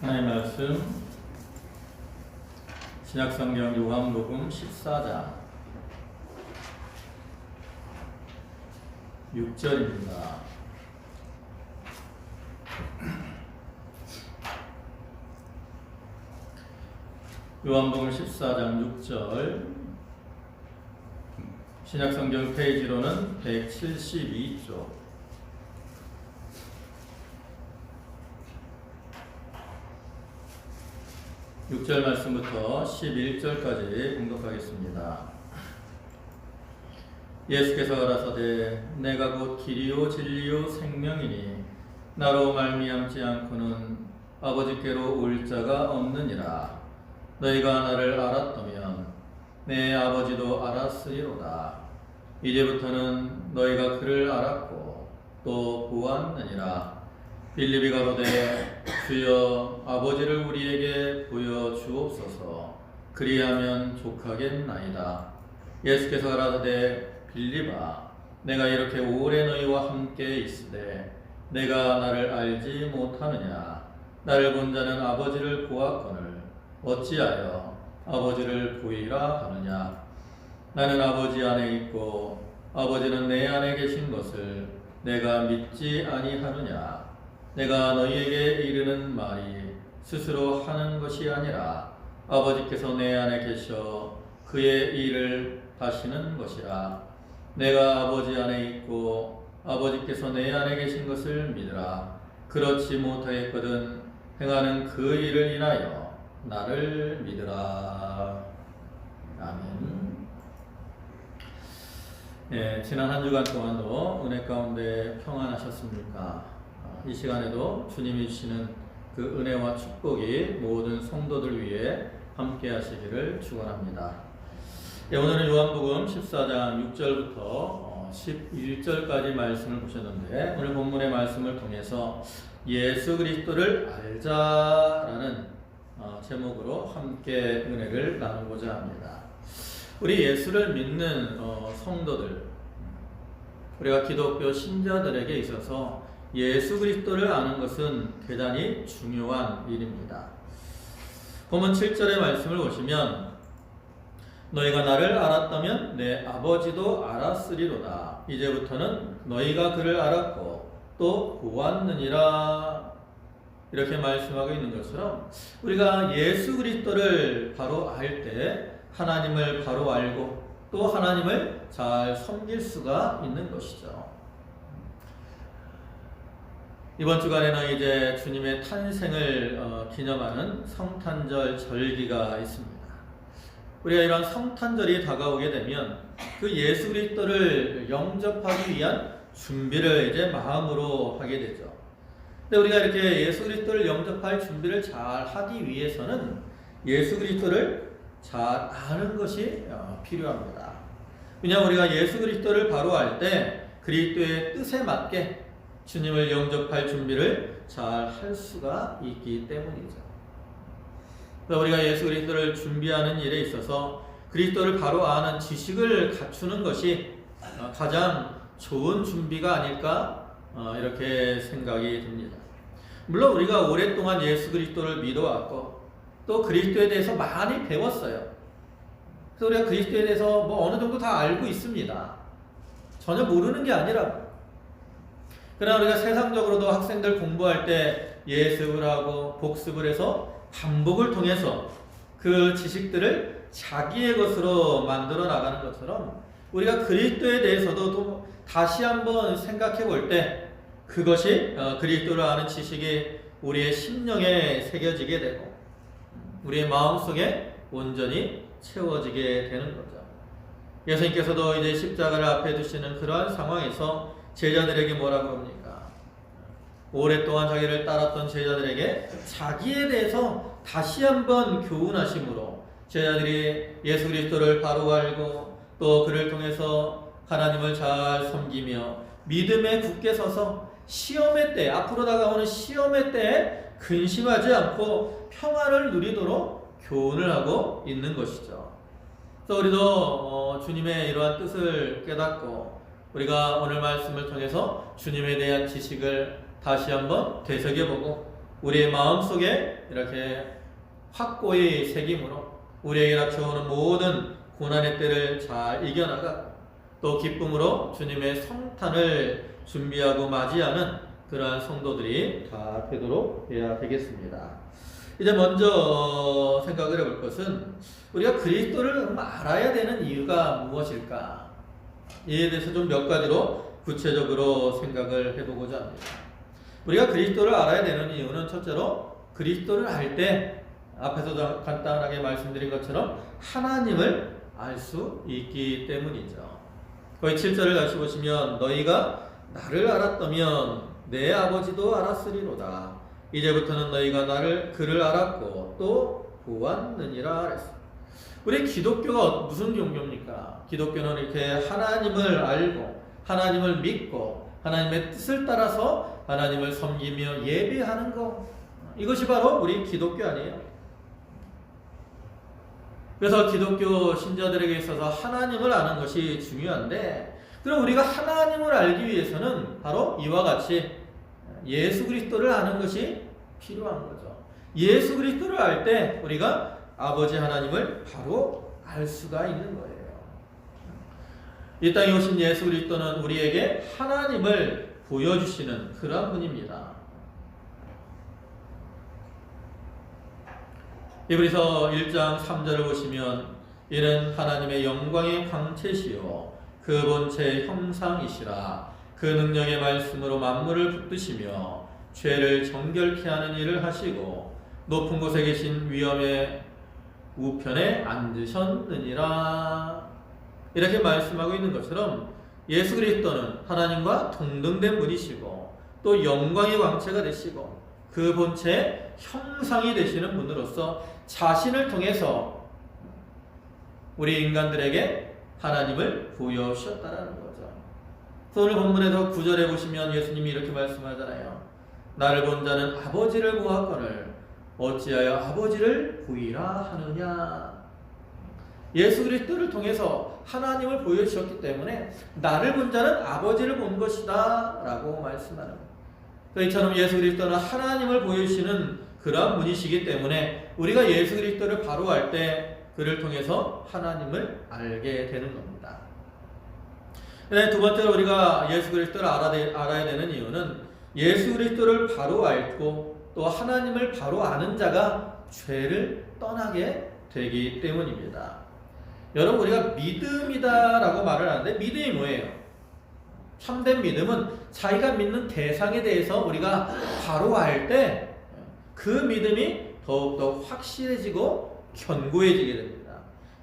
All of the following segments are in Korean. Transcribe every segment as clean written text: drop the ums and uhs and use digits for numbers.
하나님의 말씀 신약성경 요한복음 14장 6절입니다. 요한복음 14장 6절 신약성경 페이지로는 172쪽 6절 말씀부터 11절까지 공독하겠습니다. 예수께서 가라사대 내가 곧 길이요 진리요 생명이니 나로 말미암지 않고는 아버지께로 올 자가 없느니라. 너희가 나를 알았다면 내 아버지도 알았으리로다. 이제부터는 너희가 그를 알았고 또 보았느니라. 빌립이 가로되 주여 아버지를 우리에게 보여주옵소서. 그리하면 족하겠나이다. 예수께서 가라사대 빌립아 내가 이렇게 오래 너희와 함께 있으되 내가 나를 알지 못하느냐. 나를 본 자는 아버지를 보았거늘 어찌하여 아버지를 보이라 하느냐. 나는 아버지 안에 있고 아버지는 내 안에 계신 것을 내가 믿지 아니하느냐. 내가 너희에게 이르는 말이 스스로 하는 것이 아니라 아버지께서 내 안에 계셔 그의 일을 하시는 것이라. 내가 아버지 안에 있고 아버지께서 내 안에 계신 것을 믿으라. 그렇지 못하였거든 행하는 그 일을 인하여 나를 믿으라. 아멘. 네, 지난 한 주간 동안도 은혜 가운데 평안하셨습니까? 이 시간에도 주님이 주시는 그 은혜와 축복이 모든 성도들 위해 함께 하시기를 축원합니다. 네, 오늘은 요한복음 14장 6절부터 11절까지 말씀을 보셨는데 오늘 본문의 말씀을 통해서 예수 그리스도를 알자라는 제목으로 함께 은혜를 나누고자 합니다. 우리 예수를 믿는 성도들, 우리가 기독교 신자들에게 있어서 예수 그리스도를 아는 것은 대단히 중요한 일입니다. 본문 7절의 말씀을 보시면 너희가 나를 알았다면 내 아버지도 알았으리로다. 이제부터는 너희가 그를 알았고 또 보았느니라. 이렇게 말씀하고 있는 것처럼 우리가 예수 그리스도를 바로 알 때 하나님을 바로 알고 또 하나님을 잘 섬길 수가 있는 것이죠. 이번 주간에는 이제 주님의 탄생을 기념하는 성탄절 절기가 있습니다. 우리가 이런 성탄절이 다가오게 되면 그 예수 그리스도를 영접하기 위한 준비를 이제 마음으로 하게 되죠. 근데 우리가 이렇게 예수 그리스도를 영접할 준비를 잘 하기 위해서는 예수 그리스도를 잘 아는 것이 필요합니다. 왜냐하면 우리가 예수 그리스도를 바로 알 때 그리스도의 뜻에 맞게 주님을 영접할 준비를 잘 할 수가 있기 때문이죠. 우리가 예수 그리스도를 준비하는 일에 있어서 그리스도를 바로 아는 지식을 갖추는 것이 가장 좋은 준비가 아닐까 이렇게 생각이 듭니다. 물론 우리가 오랫동안 예수 그리스도를 믿어왔고 또 그리스도에 대해서 많이 배웠어요. 그래서 우리가 그리스도에 대해서 어느 정도 다 알고 있습니다. 전혀 모르는 게 아니라. 그러나 우리가 세상적으로도 학생들 공부할 때 예습을 하고 복습을 해서 반복을 통해서 그 지식들을 자기의 것으로 만들어 나가는 것처럼 우리가 그리스도에 대해서도 또 다시 한번 생각해 볼 때 그것이 그리스도를 아는 지식이 우리의 심령에 새겨지게 되고 우리의 마음속에 온전히 채워지게 되는 거죠. 예수님께서도 이제 십자가를 앞에 두시는 그러한 상황에서 제자들에게 뭐라고 합니까? 오랫동안 자기를 따랐던 제자들에게 자기에 대해서 다시 한번 교훈하심으로 제자들이 예수 그리스도를 바로 알고 또 그를 통해서 하나님을 잘 섬기며 믿음에 굳게 서서 시험의 때, 앞으로 다가오는 시험의 때에 근심하지 않고 평안을 누리도록 교훈을 하고 있는 것이죠. 그래서 우리도 주님의 이러한 뜻을 깨닫고 우리가 오늘 말씀을 통해서 주님에 대한 지식을 다시 한번 되새겨보고 우리의 마음속에 이렇게 확고히 새김으로 우리에게 닥쳐오는 모든 고난의 때를 잘 이겨나가고 또 기쁨으로 주님의 성탄을 준비하고 맞이하는 그러한 성도들이 다 되도록 해야 되겠습니다. 이제 먼저 생각을 해볼 것은 우리가 그리스도를 알아야 되는 이유가 무엇일까? 이에 대해서 좀 몇 가지로 구체적으로 생각을 해보고자 합니다. 우리가 그리스도를 알아야 되는 이유는 첫째로 그리스도를 알 때 앞에서 간단하게 말씀드린 것처럼 하나님을 알 수 있기 때문이죠. 거기 7절을 다시 보시면 너희가 나를 알았다면 내 아버지도 알았으리로다. 이제부터는 너희가 그를 알았고 또 보았느니라 그랬습니다. 우리 기독교가 무슨 종교입니까? 기독교는 이렇게 하나님을 알고 하나님을 믿고 하나님의 뜻을 따라서 하나님을 섬기며 예배하는 것, 이것이 바로 우리 기독교 아니에요? 그래서 기독교 신자들에게 있어서 하나님을 아는 것이 중요한데, 그럼 우리가 하나님을 알기 위해서는 바로 이와 같이 예수 그리스도를 아는 것이 필요한 거죠. 예수 그리스도를 알 때 우리가 아버지 하나님을 바로 알 수가 있는 거예요. 이 땅에 오신 예수 그리스도는 우리에게 하나님을 보여주시는 그런 분입니다. 히브리서 1장 3절을 보시면 이는 하나님의 영광의 광채시요 그 본체의 형상이시라. 그 능력의 말씀으로 만물을 붙드시며 죄를 정결케 하는 일을 하시고 높은 곳에 계신 위엄의 우편에 앉으셨느니라. 이렇게 말씀하고 있는 것처럼 예수 그리스도는 하나님과 동등된 분이시고 또 영광의 광채가 되시고 그 본체의 형상이 되시는 분으로서 자신을 통해서 우리 인간들에게 하나님을 보여주셨다는 거죠. 오늘 본문에서 9절에 보시면 예수님이 이렇게 말씀하잖아요. 나를 본 자는 아버지를 보았거늘 어찌하여 아버지를 보이라 하느냐. 예수 그리스도를 통해서 하나님을 보여주셨기 때문에 나를 본 자는 아버지를 본 것이다 라고 말씀하는 거예요. 이처럼 예수 그리스도는 하나님을 보여주시는 그러한 분이시기 때문에 우리가 예수 그리스도를 바로 알 때 그를 통해서 하나님을 알게 되는 겁니다. 두 번째로 우리가 예수 그리스도를 알아야 되는 이유는 예수 그리스도를 바로 알고 또 하나님을 바로 아는 자가 죄를 떠나게 되기 때문입니다. 여러분, 우리가 믿음이다라고 말을 하는데 믿음이 뭐예요? 참된 믿음은 자기가 믿는 대상에 대해서 우리가 바로 알 때 그 믿음이 더욱더 확실해지고 견고해지게 됩니다.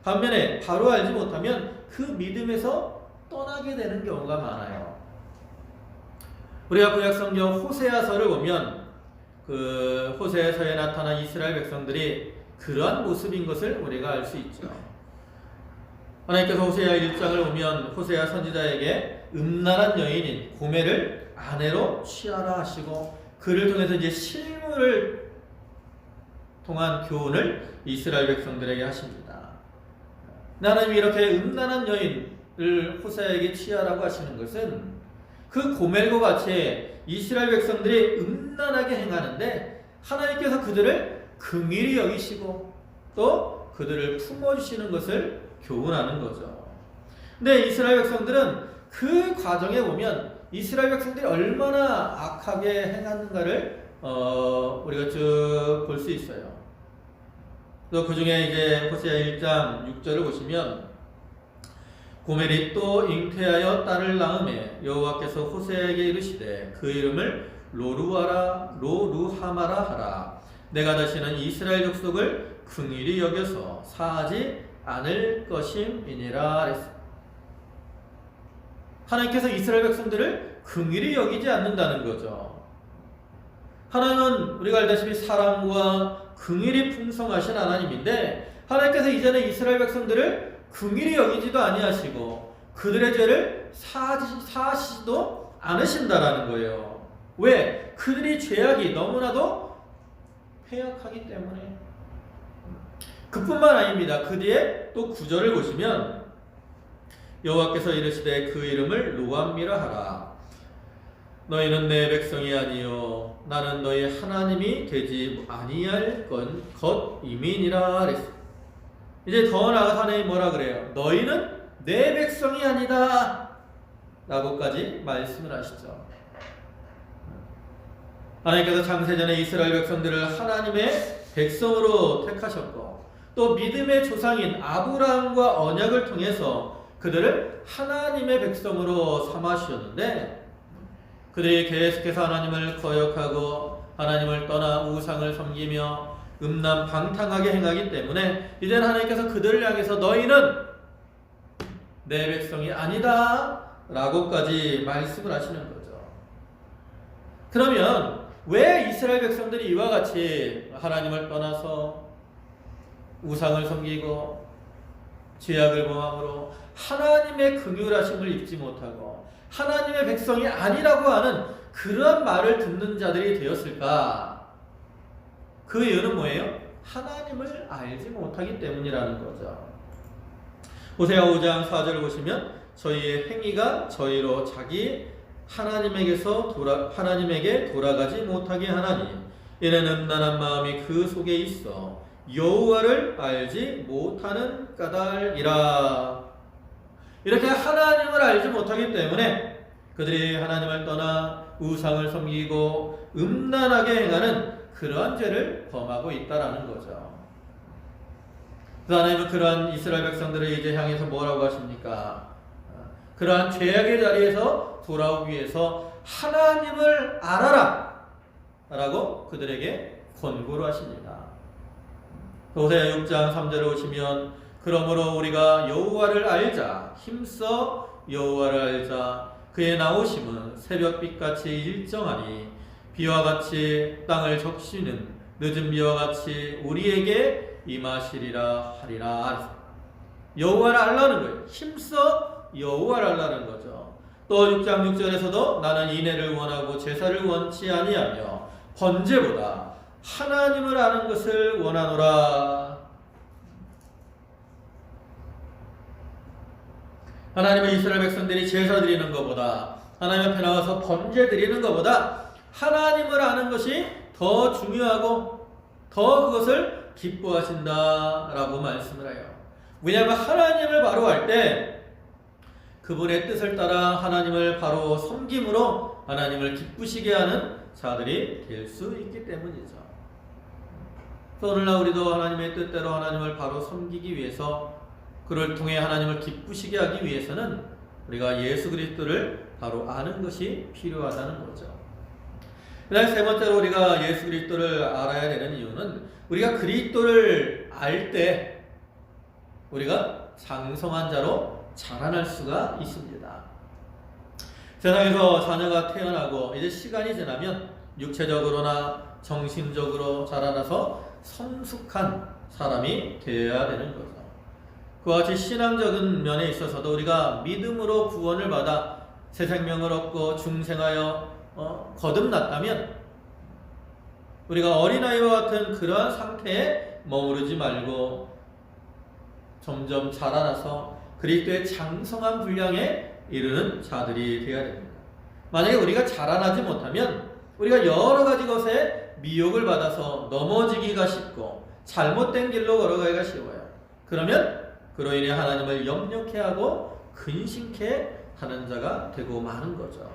반면에 바로 알지 못하면 그 믿음에서 떠나게 되는 경우가 많아요. 우리가 구약성경 호세아서를 보면 그 호세아서에 나타난 이스라엘 백성들이 그러한 모습인 것을 우리가 알 수 있죠. 하나님께서 호세아 1장을 보면 호세아 선지자에게 음란한 여인인 고멜을 아내로 취하라 하시고 그를 통해서 이제 실물을 통한 교훈을 이스라엘 백성들에게 하십니다. 하나님이 이렇게 음란한 여인을 호세아에게 취하라고 하시는 것은 그 고멜과 같이 이스라엘 백성들이 음란하게 행하는데 하나님께서 그들을 긍휼히 여기시고 또 그들을 품어주시는 것을 교훈하는 거죠. 근데 이스라엘 백성들은 그 과정에 보면 이스라엘 백성들이 얼마나 악하게 행하는가를 우리가 쭉 볼 수 있어요. 또 그 중에 이제 호세아 1장 6절을 보시면 고멜이 또 잉태하여 딸을 낳음에 여호와께서 호세아에게 이르시되 그 이름을 로루하마라 하라. 내가 다시는 이스라엘 족속을 긍휼히 여겨서 사하지 않을 것임이니라 그랬습니다. 하나님께서 이스라엘 백성들을 긍휼히 여기지 않는다는 거죠. 하나님은 우리가 알다시피 사랑과 긍휼이 풍성하신 하나님인데 하나님께서 이전에 이스라엘 백성들을 긍휼히 여기지도 아니하시고 그들의 죄를 사하시지도 않으신다라는 거예요. 왜? 그들이 죄악이 너무나도 패역하기 때문에. 그뿐만 아닙니다. 그 뒤에 또 9절을 보시면 여호와께서 이르시되 그 이름을 로암미라 하라. 너희는 내 백성이 아니요 나는 너희 하나님이 되지 아니할 것 이민이라 그랬어. 이제 더 나아가서 하나님이 뭐라 그래요? 너희는 내 백성이 아니다 라고까지 말씀을 하시죠. 하나님께서 창세전에 이스라엘 백성들을 하나님의 백성으로 택하셨고 또 믿음의 조상인 아브라함과 언약을 통해서 그들을 하나님의 백성으로 삼으셨는데 그들이 계속해서 하나님을 거역하고 하나님을 떠나 우상을 섬기며 음란방탕하게 행하기 때문에 이제는 하나님께서 그들을 향해서 너희는 내 백성이 아니다 라고까지 말씀을 하시는 거죠. 그러면 왜 이스라엘 백성들이 이와 같이 하나님을 떠나서 우상을 섬기고 죄악을 범함으로 하나님의 긍휼하심을 입지 못하고 하나님의 백성이 아니라고 하는 그런 말을 듣는 자들이 되었을까? 그 이유는 뭐예요? 하나님을 알지 못하기 때문이라는 거죠. 호세아 5장 4절을 보시면 저희의 행위가 저희로 자기 하나님에게 돌아가지 못하게 하나니 이는 음란한 마음이 그 속에 있어 여호와를 알지 못하는 까닭이라. 이렇게 하나님을 알지 못하기 때문에 그들이 하나님을 떠나 우상을 섬기고 음란하게 행하는 그러한 죄를 범하고 있다라는 거죠. 그래서 하나님은 그러한 이스라엘 백성들을 이제 향해서 뭐라고 하십니까? 그러한 죄악의 자리에서 돌아오기 위해서 하나님을 알아라 라고 그들에게 권고를 하십니다. 호세아 6장 3절을 보시면 그러므로 우리가 여호와를 알자 힘써 여호와를 알자 그의 나오심은 새벽빛같이 일정하니 비와 같이 땅을 적시는 늦은 비와 같이 우리에게 임하시리라 하리라. 여호와를 알라는 거예요. 힘써 여호와를 알라는 거죠. 또 6장 6절에서도 나는 인애를 원하고 제사를 원치 아니하며 번제보다 하나님을 아는 것을 원하노라. 하나님은 이스라엘 백성들이 제사 드리는 것보다 하나님 앞에 나와서 번제 드리는 것보다 하나님을 아는 것이 더 중요하고 더 그것을 기뻐하신다라고 말씀을 해요. 왜냐하면 하나님을 바로 알 때 그분의 뜻을 따라 하나님을 바로 섬김으로 하나님을 기쁘시게 하는 자들이 될 수 있기 때문이죠. 오늘날 우리도 하나님의 뜻대로 하나님을 바로 섬기기 위해서 그를 통해 하나님을 기쁘시게 하기 위해서는 우리가 예수 그리스도를 바로 아는 것이 필요하다는 거죠. 그다음 세 번째로 우리가 예수 그리스도를 알아야 되는 이유는 우리가 그리스도를 알 때 우리가 장성한 자로 자라날 수가 있습니다. 세상에서 자녀가 태어나고 이제 시간이 지나면 육체적으로나 정신적으로 자라나서 성숙한 사람이 되어야 되는 거죠. 그와 같이 신앙적인 면에 있어서도 우리가 믿음으로 구원을 받아 새 생명을 얻고 중생하여 거듭났다면 우리가 어린아이와 같은 그러한 상태에 머무르지 말고 점점 자라나서 그리스도의 장성한 분량에 이르는 자들이 되어야 됩니다. 만약에 우리가 자라나지 못하면 우리가 여러 가지 것에 미혹을 받아서 넘어지기가 쉽고 잘못된 길로 걸어가기가 쉬워요. 그러면 그로 인해 하나님을 염려케 하고 근심케 하는 자가 되고 마는 거죠.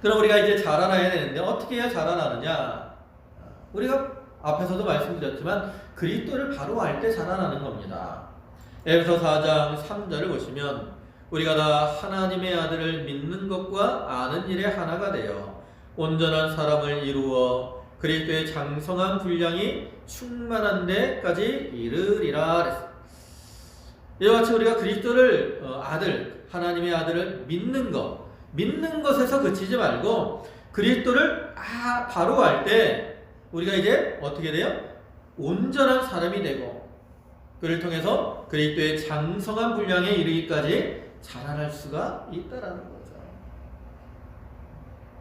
그럼 우리가 이제 자라나야 되는데 어떻게 해야 자라나느냐? 우리가 앞에서도 말씀드렸지만 그리스도를 바로 알 때 자라나는 겁니다. 에베소 4장 3절을 보시면 우리가 다 하나님의 아들을 믿는 것과 아는 일에 하나가 되어 온전한 사람을 이루어 그리스도의 장성한 분량이 충만한 데까지 이르리라. 이와 같이 우리가 그리스도를 하나님의 아들을 믿는 것에서 그치지 말고 그리스도를 바로 알 때 우리가 이제 어떻게 돼요? 온전한 사람이 되고 그를 통해서 그리스도의 장성한 분량에 이르기까지 자라날 수가 있다라는 거죠.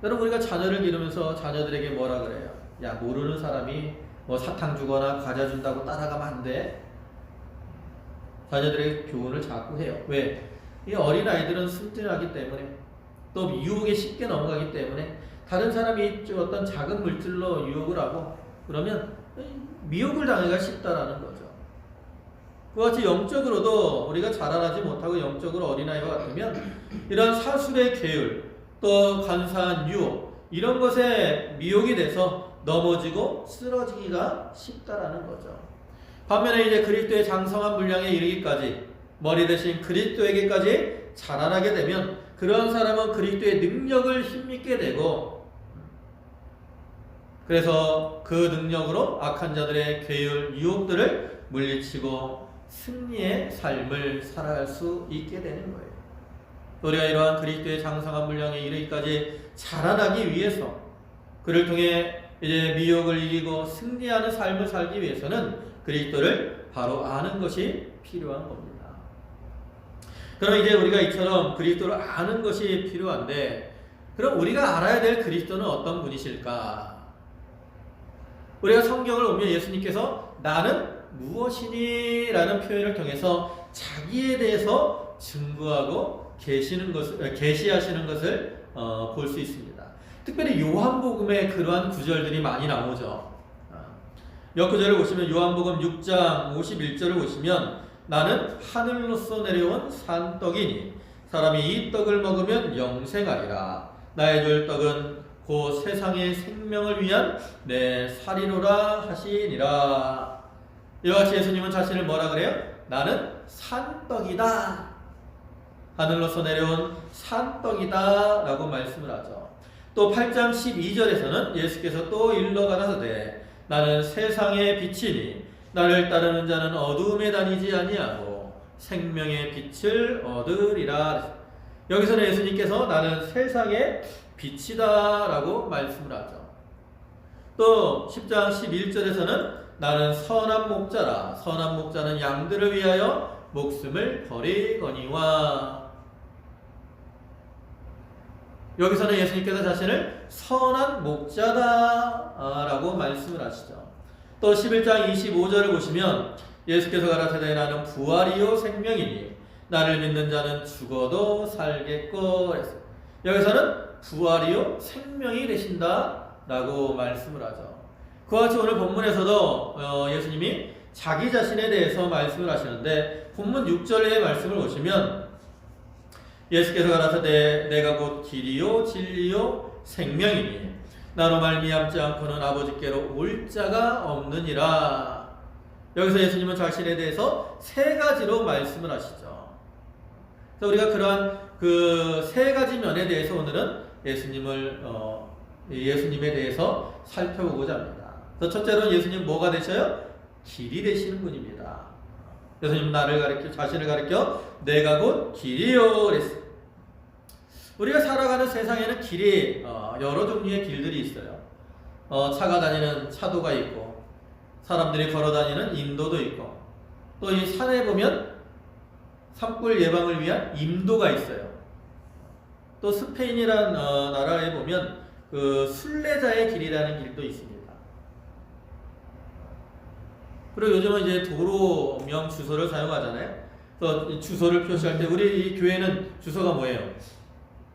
여러분 우리가 자녀를 기르면서 자녀들에게 뭐라 그래요? 야, 모르는 사람이 뭐 사탕 주거나 과자 준다고 따라가면 안 돼. 자녀들에게 교훈을 자꾸 해요. 왜? 이 어린아이들은 순진하기 때문에 또 유혹에 쉽게 넘어가기 때문에 다른 사람이 어떤 작은 물질로 유혹을 하고 그러면 미혹을 당하기가 쉽다라는 거죠. 그와 같이 영적으로도 우리가 자라나지 못하고 영적으로 어린아이와 같으면 이런 사술의 계율 또 간사한 유혹 이런 것에 미혹이 돼서 넘어지고 쓰러지기가 쉽다라는 거죠. 반면에 이제 그리스도의 장성한 분량에 이르기까지 머리 대신 그리스도에게까지 자라나게 되면 그런 사람은 그리스도의 능력을 힘입게 되고 그래서 그 능력으로 악한 자들의 괴율, 유혹들을 물리치고 승리의 삶을 살아갈 수 있게 되는 거예요. 우리가 이러한 그리스도의 장성한 분량에 이르기까지 자라나기 위해서 그를 통해 이제 미혹을 이기고 승리하는 삶을 살기 위해서는 그리스도를 바로 아는 것이 필요한 겁니다. 그럼 이제 우리가 이처럼 그리스도를 아는 것이 필요한데 그럼 우리가 알아야 될 그리스도는 어떤 분이실까? 우리가 성경을 보면 예수님께서 나는 무엇이니? 라는 표현을 통해서 자기에 대해서 증거하고 계시하시는 것을 볼 수 있습니다. 특별히 요한복음에 그러한 구절들이 많이 나오죠. 역구절을 보시면 요한복음 6장 51절을 보시면 나는 하늘로서 내려온 산떡이니 사람이 이 떡을 먹으면 영생하리라. 나의 줄 떡은 곧 세상의 생명을 위한 내 살이로라 하시니라. 이와 같이 예수님은 자신을 뭐라 그래요? 나는 산떡이다. 하늘로서 내려온 산떡이다 라고 말씀을 하죠. 또 8장 12절에서는 예수께서 또 일러 가라사대 나는 세상의 빛이니 나를 따르는 자는 어두움에 다니지 아니하고 생명의 빛을 얻으리라. 여기서는 예수님께서 나는 세상의 빛이다 라고 말씀을 하죠. 또 10장 11절에서는 나는 선한 목자라. 선한 목자는 양들을 위하여 목숨을 버리거니와. 여기서는 예수님께서 자신을 선한 목자다 라고 말씀을 하시죠. 또 11장 25절을 보시면 예수께서 가라사대 나는 부활이요 생명이니 나를 믿는 자는 죽어도 살겠고. 여기서는 부활이요 생명이 되신다 라고 말씀을 하죠. 그와 같이 오늘 본문에서도 예수님이 자기 자신에 대해서 말씀을 하시는데 본문 6절의 말씀을 보시면 예수께서 가라사대 내가 곧 길이요 진리요 생명이니 나로 말미암지 않고는 아버지께로 올 자가 없느니라. 여기서 예수님은 자신에 대해서 세 가지로 말씀을 하시죠. 그래서 우리가 그러한 그 세 가지 면에 대해서 오늘은 예수님에 대해서 살펴보고자 합니다. 그래서 첫째로는 예수님 뭐가 되셔요? 길이 되시는 분입니다. 예수님 자신을 가리켜 내가 곧 길이요 그랬어요. 우리가 살아가는 세상에는 길이 여러 종류의 길들이 있어요. 차가 다니는 차도가 있고 사람들이 걸어 다니는 인도도 있고 또 이 산에 보면 산불 예방을 위한 임도가 있어요. 또 스페인이라는 나라에 보면 그 순례자의 길이라는 길도 있습니다. 그리고 요즘은 이제 도로명 주소를 사용하잖아요. 그래서 주소를 표시할 때 우리 이 교회는 주소가 뭐예요?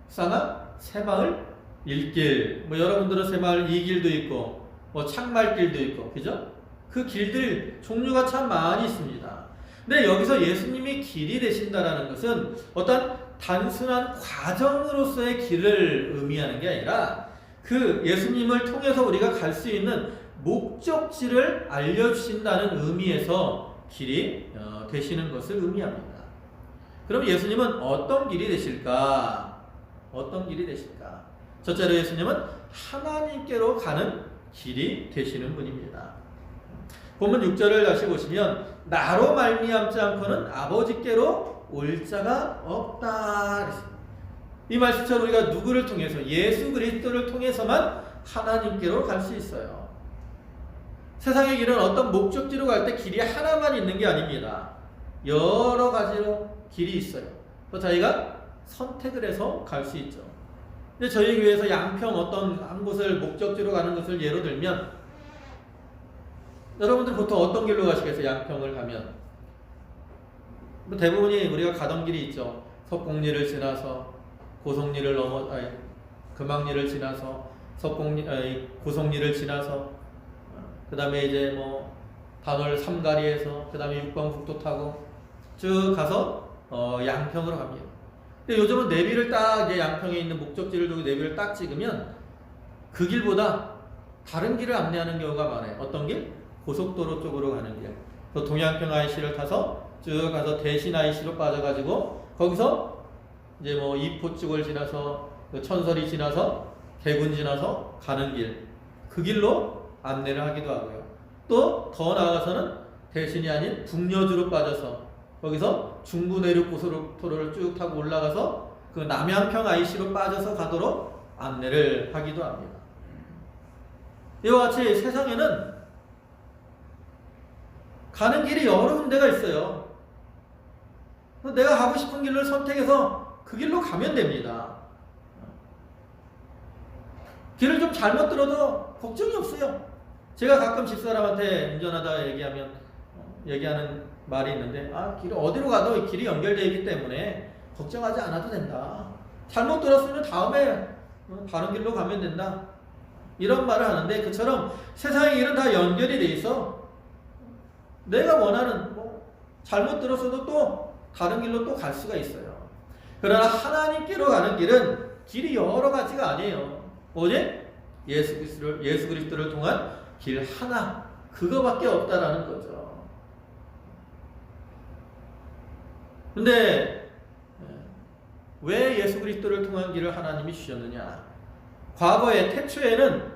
쌍아? 새마을? 일길. 여러분들은 새마을 이길도 있고, 창말길도 있고, 그죠? 그 길들 종류가 참 많이 있습니다. 근데 여기서 예수님이 길이 되신다라는 것은 어떤 단순한 과정으로서의 길을 의미하는 게 아니라 그 예수님을 통해서 우리가 갈 수 있는 목적지를 알려주신다는 의미에서 길이 되시는 것을 의미합니다. 그럼 예수님은 어떤 길이 되실까? 어떤 길이 되실까? 첫째로 예수님은 하나님께로 가는 길이 되시는 분입니다. 본문 6절을 다시 보시면 나로 말미암지 않고는 아버지께로 올 자가 없다. 이 말씀처럼 우리가 누구를 통해서 예수 그리스도를 통해서만 하나님께로 갈 수 있어요. 세상의 길은 어떤 목적지로 갈 때 길이 하나만 있는 게 아닙니다. 여러 가지로 길이 있어요. 그래서 저희가 선택을 해서 갈 수 있죠. 근데 저희 교회에서 양평 어떤 한 곳을 목적지로 가는 것을 예로 들면 여러분들 보통 어떤 길로 가시겠어요? 양평을 가면 대부분이 우리가 가던 길이 있죠. 석공리를 지나서 고성리를 금왕리를 지나서 고성리를 지나서 그 다음에 이제 뭐 단월 삼가리에서 그 다음에 육광국도 타고 쭉 가서 양평으로 갑니다. 근데 요즘은 내비를 딱 이제 양평에 있는 목적지를 두고 내비를 딱 찍으면 그 길보다 다른 길을 안내하는 경우가 많아요. 어떤 길? 고속도로 쪽으로 가는 길. 그 동양평 IC를 타서 쭉 가서 대신 IC로 빠져가지고 거기서 이제 뭐 이포 쪽을 지나서 천설이 지나서 대군 지나서 가는 길. 그 길로 안내를 하기도 하고요. 또 더 나아가서는 대신이 아닌 북여주로 빠져서 거기서 중부 내륙 고속도로를 쭉 타고 올라가서 그 남양평 IC로 빠져서 가도록 안내를 하기도 합니다. 이와 같이 세상에는 가는 길이 여러 군데가 있어요. 내가 가고 싶은 길을 선택해서 그 길로 가면 됩니다. 길을 좀 잘못 들어도 걱정이 없어요. 제가 가끔 집사람한테 운전하다 얘기하는 말이 있는데, 길이 어디로 가도 길이 연결되어 있기 때문에 걱정하지 않아도 된다. 잘못 들었으면 다음에 다른 길로 가면 된다. 이런 말을 하는데, 그처럼 세상의 길은 다 연결이 돼 있어. 내가 원하는 잘못 들었어도 또 다른 길로 또 갈 수가 있어요. 그러나 하나님께로 가는 길은 길이 여러 가지가 아니에요. 오직 예수 그리스도를 통한 길 하나, 그거밖에 없다라는 거죠. 근데 왜 예수 그리스도를 통한 길을 하나님이 주셨느냐? 과거에 태초에는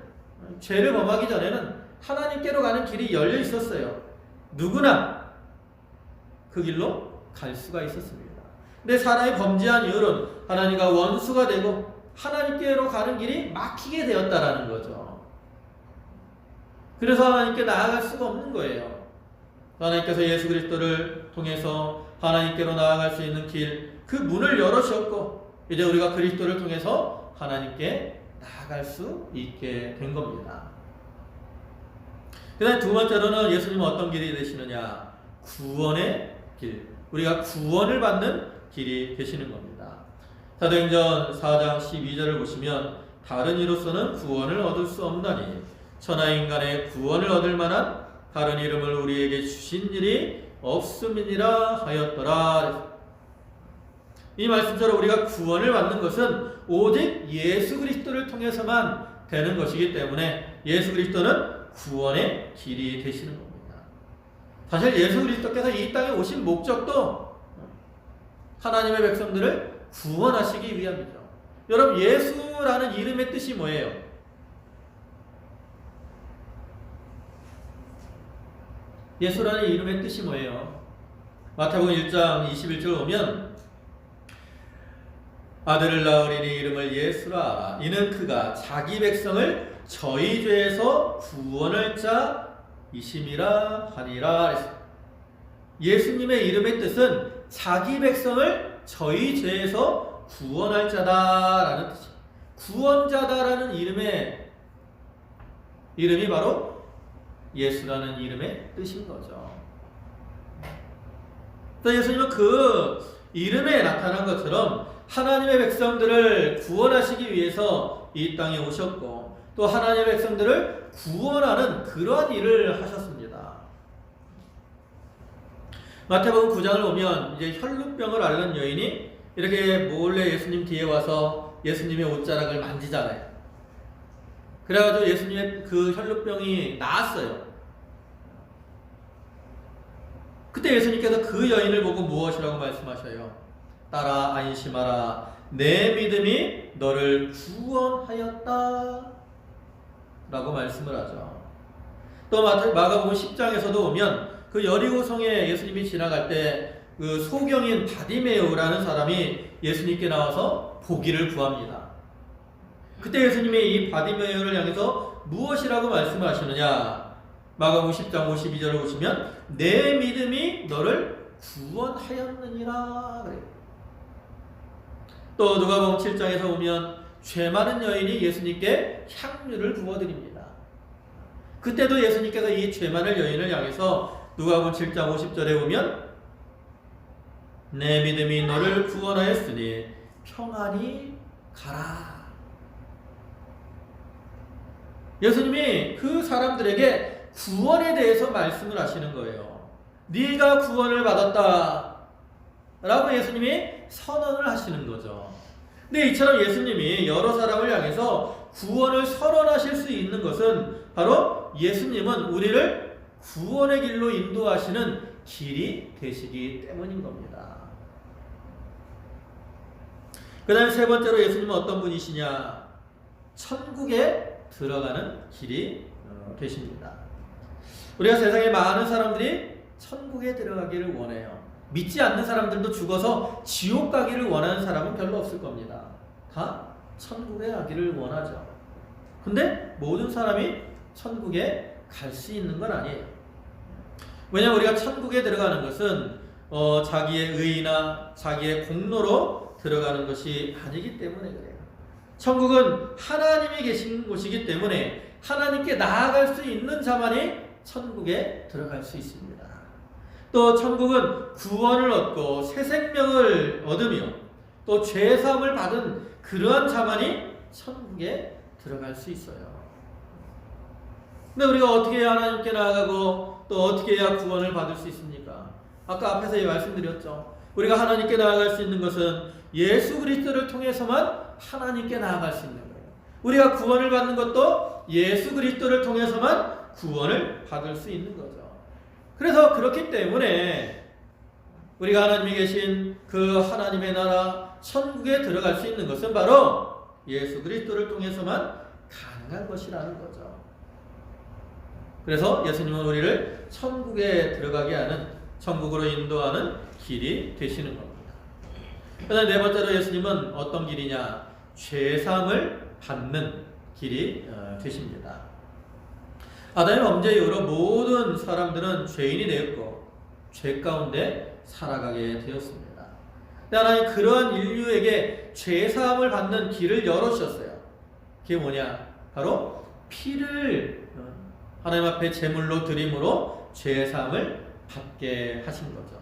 죄를 범하기 전에는 하나님께로 가는 길이 열려 있었어요. 누구나 그 길로 갈 수가 있었습니다. 근데 사람이 범죄한 이유는 하나님과 원수가 되고 하나님께로 가는 길이 막히게 되었다라는 거죠. 그래서 하나님께 나아갈 수가 없는 거예요. 하나님께서 예수 그리스도를 통해서 하나님께로 나아갈 수 있는 길, 그 문을 열어주셨고 이제 우리가 그리스도를 통해서 하나님께 나아갈 수 있게 된 겁니다. 그 다음에 두 번째로는 예수님은 어떤 길이 되시느냐? 구원의 길. 우리가 구원을 받는 길이 되시는 겁니다. 사도행전 4장 12절을 보시면 다른 이로서는 구원을 얻을 수 없나니 천하 인간의 구원을 얻을 만한 다른 이름을 우리에게 주신 일이 없음이니라 하였더라. 이 말씀처럼 우리가 구원을 받는 것은 오직 예수 그리스도를 통해서만 되는 것이기 때문에 예수 그리스도는 구원의 길이 되시는 겁니다. 사실 예수 그리스도께서 이 땅에 오신 목적도 하나님의 백성들을 구원하시기 위함이죠. 여러분, 예수라는 이름의 뜻이 뭐예요? 예수라는 이름의 뜻이 뭐예요? 마태복음 1장 21절 보면 아들을 낳으리니 이름을 예수라. 이는 그가 자기 백성을 저희 죄에서 구원할 자이심이라 하니라. 예수님의 이름의 뜻은 자기 백성을 저희 죄에서 구원할 자다라는 뜻이에요. 구원자다라는 이름이 바로 예수라는 이름의 뜻인 거죠. 또 예수님은 그 이름에 나타난 것처럼 하나님의 백성들을 구원하시기 위해서 이 땅에 오셨고 또 하나님의 백성들을 구원하는 그러한 일을 하셨습니다. 마태복음 9장을 보면 이제 혈루병을 앓는 여인이 이렇게 몰래 예수님 뒤에 와서 예수님의 옷자락을 만지잖아요. 그래가지고 예수님의 그 혈루병이 나았어요. 그때 예수님께서 그 여인을 보고 무엇이라고 말씀하셔요? 따라 안심하라. 내 믿음이 너를 구원하였다. 라고 말씀을 하죠. 또 마가복음 10장에서도 보면 그 여리고성에 예수님이 지나갈 때 그 소경인 바디메오라는 사람이 예수님께 나와서 보기를 구합니다. 그때 예수님이 이 바디메오를 향해서 무엇이라고 말씀을 하시느냐? 마가복음 10장 52절을 보시면 내 믿음이 너를 구원하였느니라 그래요. 또 누가복음 7장에서 보면 죄 많은 여인이 예수님께 향유를 부어드립니다. 그때도 예수님께서 이 죄 많은 여인을 향해서 누가복음 7장 50절에 보면 내 믿음이 너를 구원하였으니 평안히 가라. 예수님이 그 사람들에게 구원에 대해서 말씀을 하시는 거예요. 네가 구원을 받았다 라고 예수님이 선언을 하시는 거죠. 근데 이처럼 예수님이 여러 사람을 향해서 구원을 선언하실 수 있는 것은 바로 예수님은 우리를 구원의 길로 인도하시는 길이 되시기 때문인 겁니다. 그 다음에 세 번째로 예수님은 어떤 분이시냐? 천국에 들어가는 길이 되십니다. 우리가 세상에 많은 사람들이 천국에 들어가기를 원해요. 믿지 않는 사람들도 죽어서 지옥 가기를 원하는 사람은 별로 없을 겁니다. 다 천국에 가기를 원하죠. 근데 모든 사람이 천국에 갈 수 있는 건 아니에요. 왜냐하면 우리가 천국에 들어가는 것은 자기의 의나 자기의 공로로 들어가는 것이 아니기 때문에 그래요. 천국은 하나님이 계신 곳이기 때문에 하나님께 나아갈 수 있는 자만이 천국에 들어갈 수 있습니다. 또 천국은 구원을 얻고 새 생명을 얻으며 또 죄사함을 받은 그러한 자만이 천국에 들어갈 수 있어요. 근데 우리가 어떻게 해야 하나님께 나아가고 또 어떻게 해야 구원을 받을 수 있습니까? 아까 앞에서 말씀드렸죠. 우리가 하나님께 나아갈 수 있는 것은 예수 그리스도를 통해서만 하나님께 나아갈 수 있는 거예요. 우리가 구원을 받는 것도 예수 그리스도를 통해서만 구원을 받을 수 있는 거죠. 그래서 그렇기 때문에 우리가 하나님이 계신 그 하나님의 나라 천국에 들어갈 수 있는 것은 바로 예수 그리스도를 통해서만 가능한 것이라는 거죠. 그래서 예수님은 우리를 천국에 들어가게 하는, 천국으로 인도하는 길이 되시는 겁니다. 그다음 네 번째로 예수님은 어떤 길이냐? 죄사함을 받는 길이 되십니다. 아담의 범죄 이후로 모든 사람들은 죄인이 되었고 죄 가운데 살아가게 되었습니다. 하나님 그러한 인류에게 죄사함을 받는 길을 열어주셨어요. 그게 뭐냐? 바로 피를 하나님 앞에 제물로 드림으로 죄사함을 받게 하신 거죠.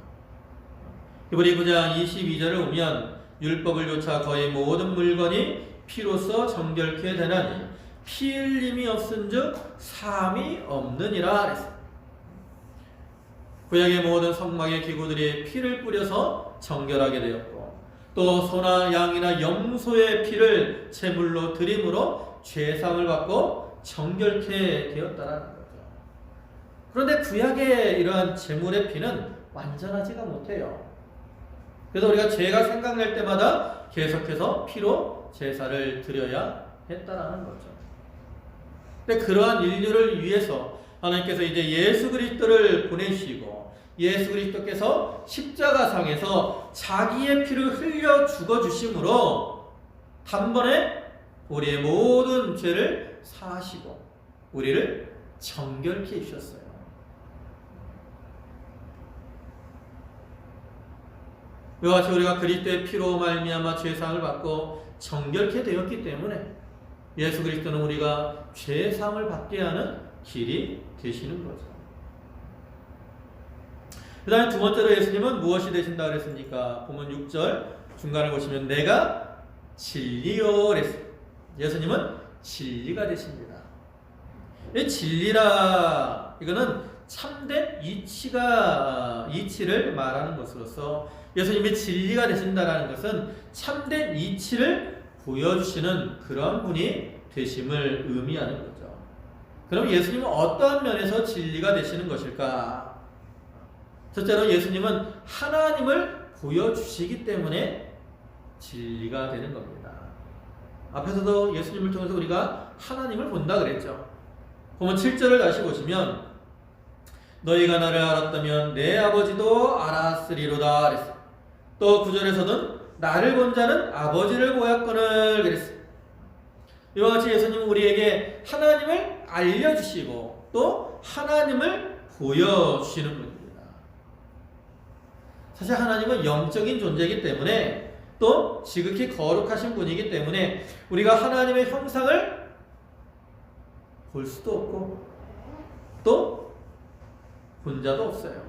히브리 9장 22절을 보면 율법을 조차 거의 모든 물건이 피로써 정결케 되나니 피 흘림이 없은즉 사함이 없느니라 그랬어요. 구약의 모든 성막의 기구들이 피를 뿌려서 정결하게 되었고 또 소나 양이나 염소의 피를 제물로 드림으로 죄사함을 받고 정결케 되었다라는 거죠. 그런데 구약의 이러한 제물의 피는 완전하지가 못해요. 그래서 우리가 죄가 생각날 때마다 계속해서 피로 제사를 드려야 했다라는 거죠. 근데 그러한 인류를 위해서 하나님께서 이제 예수 그리스도를 보내시고 예수 그리스도께서 십자가상에서 자기의 피를 흘려 죽어 주심으로 단번에 우리의 모든 죄를 사하시고 우리를 정결케 해주셨어요. 이와 같이 우리가 그리스도의 피로 말미암아 죄사함을 받고 정결케 되었기 때문에 예수 그리스도는 우리가 죄사함을 받게 하는 길이 되시는 거죠. 그 다음에 두 번째로 예수님은 무엇이 되신다 그랬습니까? 보면 6절 중간을 보시면 내가 진리요 그랬어요. 예수님은 진리가 되십니다. 이 진리라 이거는 참된 이치를 말하는 것으로서 예수님이 진리가 되신다라는 것은 참된 이치를 보여주시는 그런 분이 되심을 의미하는 거죠. 그럼 예수님은 어떠한 면에서 진리가 되시는 것일까? 첫째로 예수님은 하나님을 보여주시기 때문에 진리가 되는 겁니다. 앞에서도 예수님을 통해서 우리가 하나님을 본다 그랬죠. 보면 7절을 다시 보시면 너희가 나를 알았다면 내 아버지도 알았으리로다 그랬어요. 또 9절에서는 나를 본 자는 아버지를 보았거늘 그랬어요. 이와 같이 예수님은 우리에게 하나님을 알려주시고 또 하나님을 보여주시는 분입니다. 사실 하나님은 영적인 존재이기 때문에 또 지극히 거룩하신 분이기 때문에 우리가 하나님의 형상을 볼 수도 없고 또 본 자도 없어요.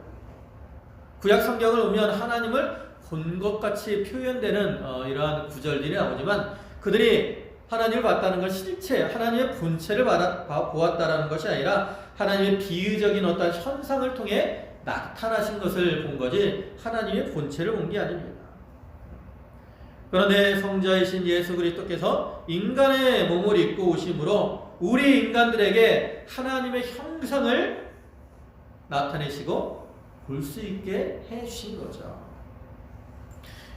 구약 성경을 보면 하나님을 본 것 같이 표현되는 이러한 구절들이 나오지만 그들이 하나님을 봤다는 건 실체, 하나님의 본체를 보았다라는 것이 아니라 하나님의 비유적인 어떤 현상을 통해 나타나신 것을 본 거지 하나님의 본체를 본 게 아닙니다. 그런데 성자이신 예수 그리스도께서 인간의 몸을 입고 오심으로 우리 인간들에게 하나님의 형상을 나타내시고 볼 수 있게 해주신 거죠.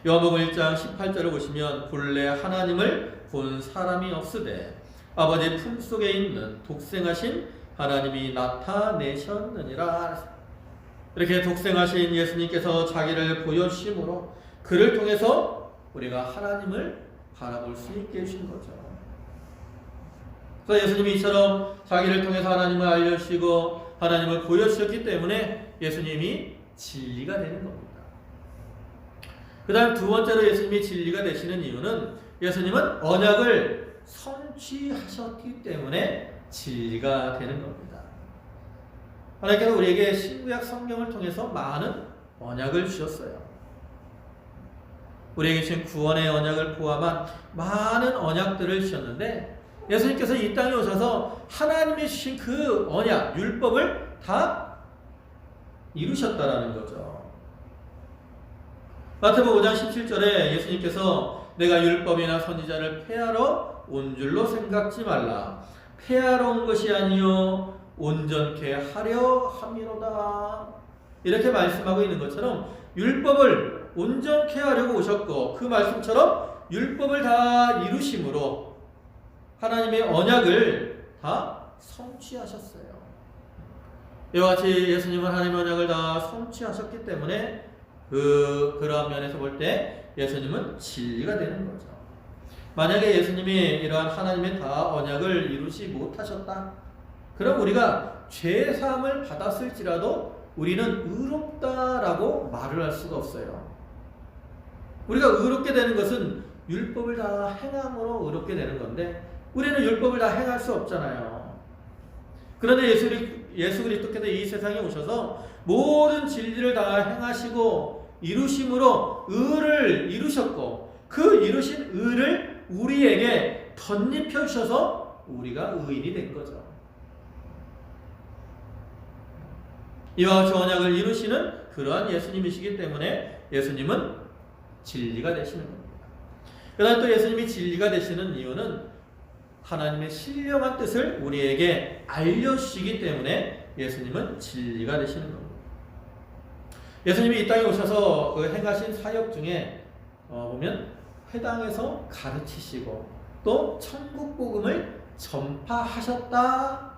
요한복음 1장 18절을 보시면 본래 하나님을 본 사람이 없으되 아버지 품속에 있는 독생하신 하나님이 나타내셨느니라. 이렇게 독생하신 예수님께서 자기를 보여주심으로 그를 통해서 우리가 하나님을 바라볼 수 있게 해주신 거죠. 그래서 예수님이 이처럼 자기를 통해서 하나님을 알려주시고 하나님을 보여주셨기 때문에 예수님이 진리가 되는 겁니다. 그 다음 두 번째로 예수님이 진리가 되시는 이유는 예수님은 언약을 성취하셨기 때문에 진리가 되는 겁니다. 하나님께서 우리에게 신구약 성경을 통해서 많은 언약을 주셨어요. 우리에게 주신 구원의 언약을 포함한 많은 언약들을 주셨는데 예수님께서 이 땅에 오셔서 하나님이 주신 그 언약, 율법을 다 이루셨다라는 거죠. 마태복음 5장 17절에 예수님께서 내가 율법이나 선지자를 폐하러 온 줄로 생각지 말라. 폐하러 온 것이 아니요 온전케 하려 함이로다. 이렇게 말씀하고 있는 것처럼 율법을 온전케 하려고 오셨고 그 말씀처럼 율법을 다 이루심으로 하나님의 언약을 다 성취하셨어요. 이와 같이 예수님은 하나님의 언약을 다 성취하셨기 때문에 그러한 면에서 볼 때 예수님은 진리가 되는 거죠. 만약에 예수님이 이러한 하나님의 다 언약을 이루지 못하셨다. 그럼 우리가 죄 사함을 받았을지라도 우리는 의롭다라고 말을 할 수가 없어요. 우리가 의롭게 되는 것은 율법을 다 행함으로 의롭게 되는 건데 우리는 율법을 다 행할 수 없잖아요. 그런데 예수 그리스도께서 이 세상에 오셔서 모든 진리를 다 행하시고 이루심으로 의를 이루셨고 그 이루신 의를 우리에게 덧입혀 주셔서 우리가 의인이 된 거죠. 이와 같이 언약을 이루시는 그러한 예수님이시기 때문에 예수님은 진리가 되시는 겁니다. 그다음 또 예수님이 진리가 되시는 이유는 하나님의 신령한 뜻을 우리에게 알려주시기 때문에 예수님은 진리가 되시는 겁니다. 예수님이 이 땅에 오셔서 그 행하신 사역 중에 보면 회당에서 가르치시고 또 천국 복음을 전파하셨다라고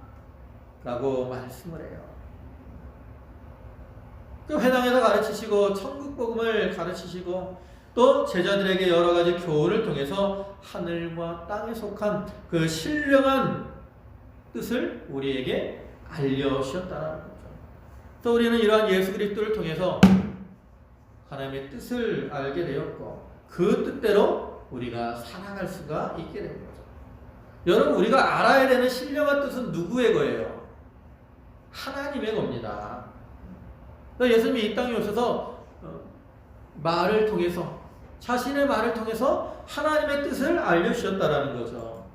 말씀을 해요. 그 회당에서 가르치시고 천국 복음을 가르치시고 또 제자들에게 여러 가지 교훈을 통해서 하늘과 땅에 속한 그 신령한 뜻을 우리에게 알려주셨다는 거죠. 또 우리는 이러한 예수 그리스도를 통해서 하나님의 뜻을 알게 되었고 그 뜻대로 우리가 살아갈 수가 있게 된 거죠. 여러분 우리가 알아야 되는 신령한 뜻은 누구의 거예요? 하나님의 겁니다. 예수님이 이 땅에 오셔서 말을 통해서 자신의 말을 통해서 하나님의 뜻을 알려주셨다라는 거죠.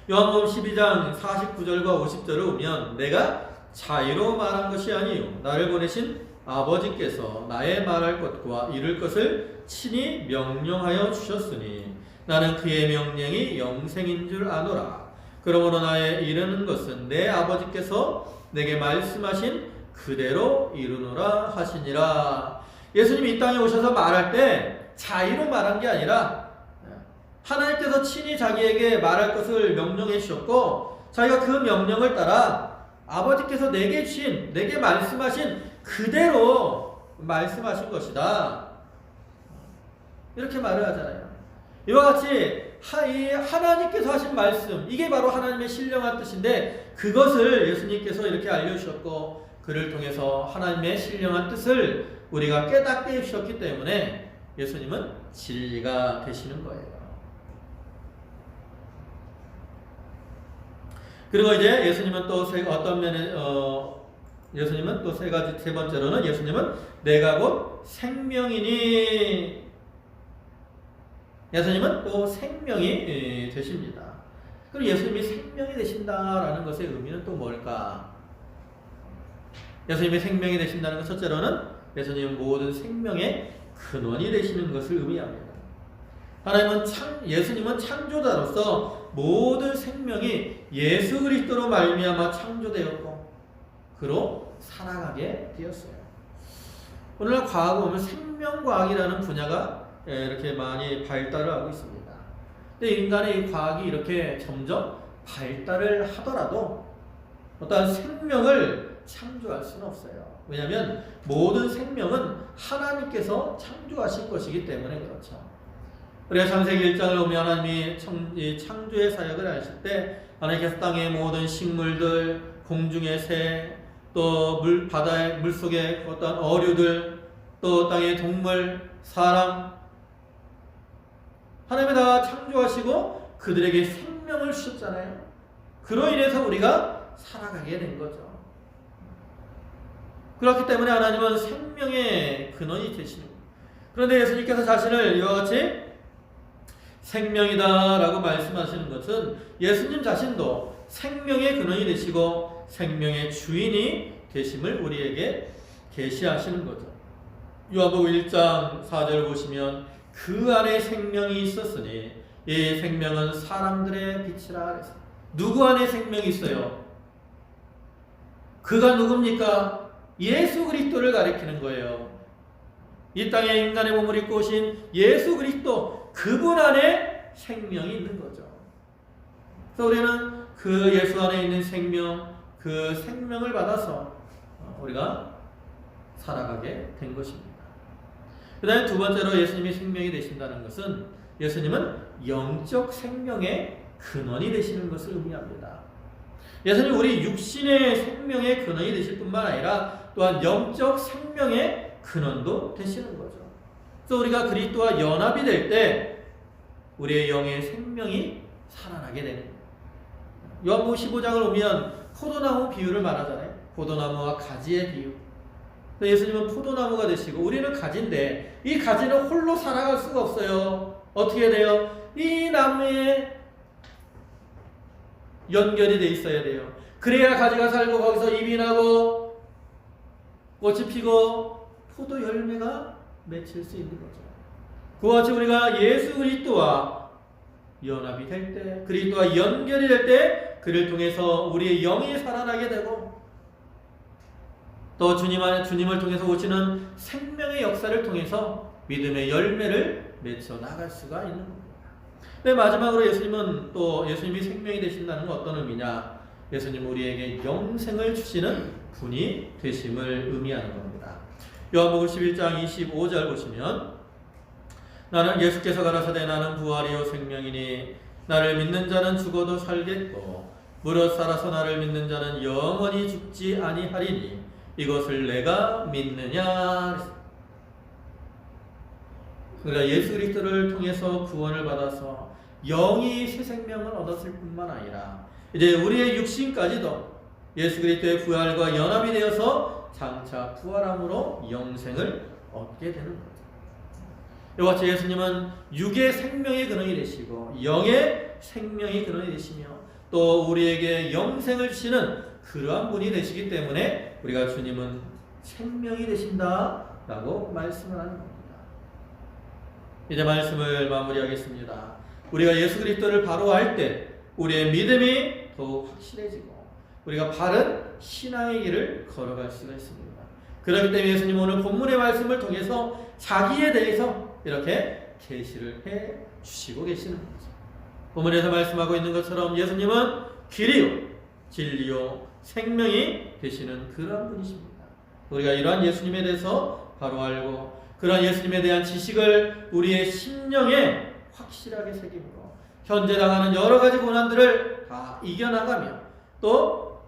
요한복음 12장 49절과 50절을 보면 내가 자의로 말한 것이 아니요 나를 보내신 아버지께서 나의 말할 것과 이룰 것을 친히 명령하여 주셨으니 나는 그의 명령이 영생인 줄 아노라. 그러므로 나의 이르는 것은 내 아버지께서 내게 말씀하신 그대로 이루노라 하시니라. 예수님이 이 땅에 오셔서 말할 때 자의로 말한 게 아니라 하나님께서 친히 자기에게 말할 것을 명령해 주셨고 자기가 그 명령을 따라 아버지께서 내게 말씀하신 그대로 말씀하신 것이다. 이렇게 말을 하잖아요. 이와 같이 하나님께서 하신 말씀, 이게 바로 하나님의 신령한 뜻인데 그것을 예수님께서 이렇게 알려주셨고 그를 통해서 하나님의 신령한 뜻을 우리가 깨닫게 해주셨기 때문에 예수님은 진리가 되시는 거예요. 그리고 이제 예수님은 또 어떤 면에 예수님은 또 세 번째로는 예수님은 내가 곧 생명이니 예수님은 또 생명이 되십니다. 그럼 예수님이 생명이 되신다라는 것의 의미는 또 뭘까? 예수님이 생명이 되신다는 것, 첫째로는 예수님은 모든 생명의 근원이 되시는 것을 의미합니다. 예수님은 창조자로서 모든 생명이 예수 그리스도로 말미암아 창조되었고 그로 살아가게 되었어요. 오늘날 과학을 보면 생명과학이라는 분야가 이렇게 많이 발달을 하고 있습니다. 근데 인간의 이 과학이 이렇게 점점 발달을 하더라도 어떠한 생명을 창조할 수는 없어요. 왜냐하면 모든 생명은 하나님께서 창조하신 것이기 때문에 그렇죠. 우리가 창세기 1장을 보면 하나님이 창조의 사역을 하실 때 하나님께서 땅의 모든 식물들, 공중의 새, 또 바다의 물속의 어떤 어류들, 또 땅의 동물, 사람, 하나님이 다 창조하시고 그들에게 생명을 주셨잖아요. 그로 인해서 우리가 살아가게 된 거죠. 그렇기 때문에 하나님은 생명의 근원이 되시는 거예요. 그런데 예수님께서 자신을 이와 같이 생명이다 라고 말씀하시는 것은 예수님 자신도 생명의 근원이 되시고 생명의 주인이 되심을 우리에게 계시하시는 거죠. 요한복음 1장 4절을 보시면 그 안에 생명이 있었으니 이 생명은 사람들의 빛이라 그랬어요. 누구 안에 생명이 있어요? 그가 누굽니까? 예수 그리스도를 가리키는 거예요. 이 땅에 인간의 몸을 입고 오신 예수 그리스도, 그분 안에 생명이 있는 거죠. 그래서 우리는 그 예수 안에 있는 생명, 그 생명을 받아서 우리가 살아가게 된 것입니다. 그 다음에 두 번째로 예수님이 생명이 되신다는 것은 예수님은 영적 생명의 근원이 되시는 것을 의미합니다. 예수님 우리 육신의 생명의 근원이 되실 뿐만 아니라 또한 영적 생명의 근원도 되시는 거죠. 그래서 우리가 그리스도와 연합이 될 때 우리의 영의 생명이 살아나게 되는 거예요. 요한복음 15장을 보면 포도나무 비유를 말하잖아요. 포도나무와 가지의 비유. 예수님은 포도나무가 되시고 우리는 가지인데 이 가지는 홀로 살아갈 수가 없어요. 어떻게 돼요? 이 나무에 연결이 돼 있어야 돼요. 그래야 가지가 살고 거기서 잎이 나고 꽃이 피고 포도 열매가 맺힐 수 있는 거죠. 그와 같이 우리가 예수 그리스도와 연합이 될 때, 그리스도와 연결이 될 때 그를 통해서 우리의 영이 살아나게 되고 또 주님을 통해서 오시는 생명의 역사를 통해서 믿음의 열매를 맺어 나갈 수가 있는 겁니다. 네, 마지막으로 예수님이 생명이 되신다는 건 어떤 의미냐? 예수님 우리에게 영생을 주시는 분이 되심을 의미하는 겁니다. 요한복음 11장 25절 보시면 나는 예수께서 가라사대 나는 부활이요 생명이니 나를 믿는 자는 죽어도 살겠고 무릇 살아서 나를 믿는 자는 영원히 죽지 아니하리니 이것을 내가 믿느냐? 그러니까 예수 그리스도를 통해서 구원을 받아서 영이 새 생명을 얻었을 뿐만 아니라 이제 우리의 육신까지도 예수 그리스도의 부활과 연합이 되어서 장차 부활함으로 영생을 얻게 되는 거죠. 이와 같이 예수님은 육의 생명의 근원이 되시고 영의 생명의 근원이 되시며 또 우리에게 영생을 주시는 그러한 분이 되시기 때문에 우리가 주님은 생명이 되신다라고 말씀을 하는 겁니다. 이제 말씀을 마무리하겠습니다. 우리가 예수 그리스도를 바로 알 때 우리의 믿음이 더욱 확실해지고 우리가 바른 신앙의 길을 걸어갈 수가 있습니다. 그렇기 때문에 예수님 오늘 본문의 말씀을 통해서 자기에 대해서 이렇게 계시를 해 주시고 계시는 거죠. 본문에서 말씀하고 있는 것처럼 예수님은 길이요 진리요 생명이 되시는 그러한 분이십니다. 우리가 이러한 예수님에 대해서 바로 알고 그러한 예수님에 대한 지식을 우리의 심령에 확실하게 새김으로 현재 당하는 여러 가지 고난들을 다 이겨나가며 또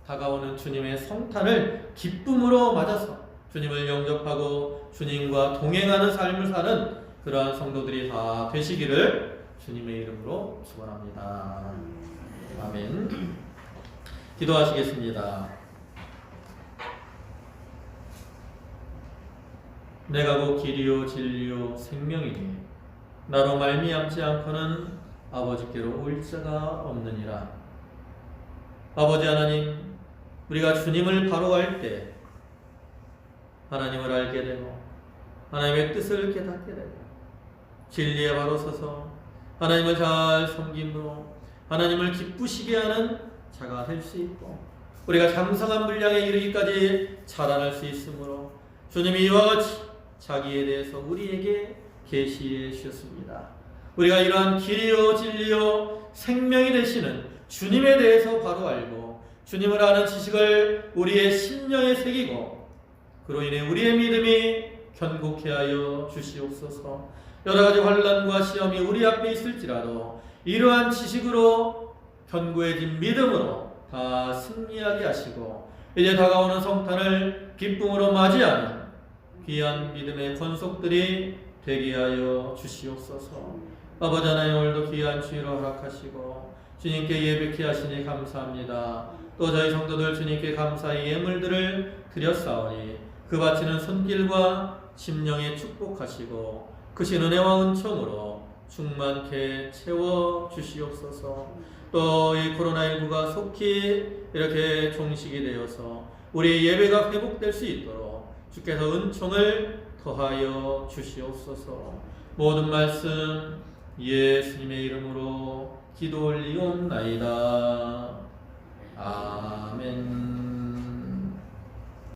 다가오는 주님의 성탄을 기쁨으로 맞아서 주님을 영접하고 주님과 동행하는 삶을 사는 그러한 성도들이 다 되시기를 주님의 이름으로 축원합니다. 아멘. 기도하시겠습니다. 내가 곧 길이요 진리요 생명이니 나로 말미암지 않고는 아버지께로 올 자가 없느니라. 아버지 하나님, 우리가 주님을 바로할 때 하나님을 알게 되고 하나님의 뜻을 깨닫게 되고 진리에 바로 서서 하나님을 잘 섬김으로 하나님을 기쁘시게 하는 자가 될 수 있고 우리가 장성한 분량에 이르기까지 자라날 수 있으므로 주님이 이와 같이 자기에 대해서 우리에게 계시해 주셨습니다. 우리가 이러한 길이요 진리요 생명이 되시는 주님에 대해서 바로 알고 주님을 아는 지식을 우리의 심령에 새기고 그로 인해 우리의 믿음이 견고케 하여 주시옵소서. 여러가지 환난과 시험이 우리 앞에 있을지라도 이러한 지식으로 견고해진 믿음으로 다 승리하게 하시고 이제 다가오는 성탄을 기쁨으로 맞이하는 귀한 믿음의 권속들이 되게 하여 주시옵소서. 아버지 하나님, 오늘도 귀한 주일을 허락하시고 주님께 예배케 하시니 감사합니다. 또 저희 성도들 주님께 감사의 예물들을 드렸사오니 그 바치는 손길과 심령에 축복하시고 크신 은혜와 은총으로 충만케 채워 주시옵소서. 또 이 코로나19가 속히 이렇게 종식이 되어서 우리의 예배가 회복될 수 있도록 주께서 은총을 더하여 주시옵소서. 모든 말씀 예수님의 이름으로 기도 올리옵나이다. 아멘.